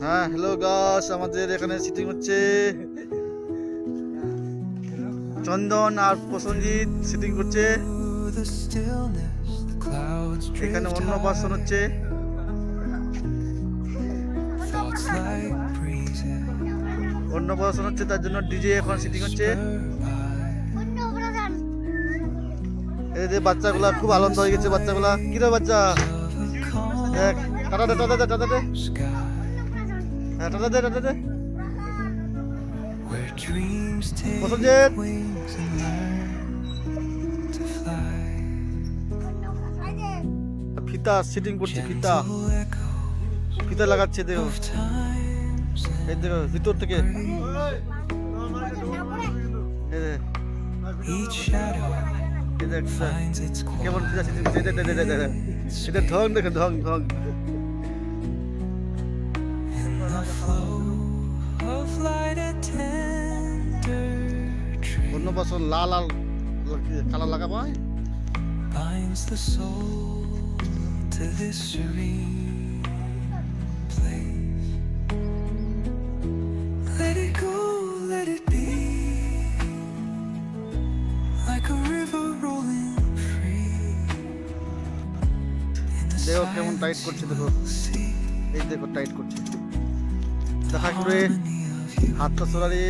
হ্যাঁ hello guys, আমাদের এখানে সিটিং হচ্ছে। চন্দন আর প্রসঞ্জিৎ সিটিং করছে। এখানে অন্য পার্সন হচ্ছে। অন্য পার্সন হচ্ছে, তার জন্য ডিজে এখন সিটিং হচ্ছে। এই যে বাচ্চাগুলা খুব আনন্দ হয়ে গেছে। বাচ্চাগুলা কি রে বাচ্চা, দেখ টাটা দে টাটা দে টাটা দে, হ্যাঁ টাটা দে টাটা দে। প্রসঞ্জিৎ ফিতা সিটিং করছে, ফিতা ফিতা লাগাচ্ছে। দেখো এই দেখো ভিতর থেকে কেমন ফিতা সিটিং করছে। এটা ঢং দেখো, ঢং ঢং। অন্য বছর লাল আর কালার লাগাবো। binds the soul to this serene place. Let it go, let it be, like a river rolling free. In the দেখো কেমন টাইট করছে, দেখো এই দেখো টাইট করছে। দেখা করে হাতটা সরারে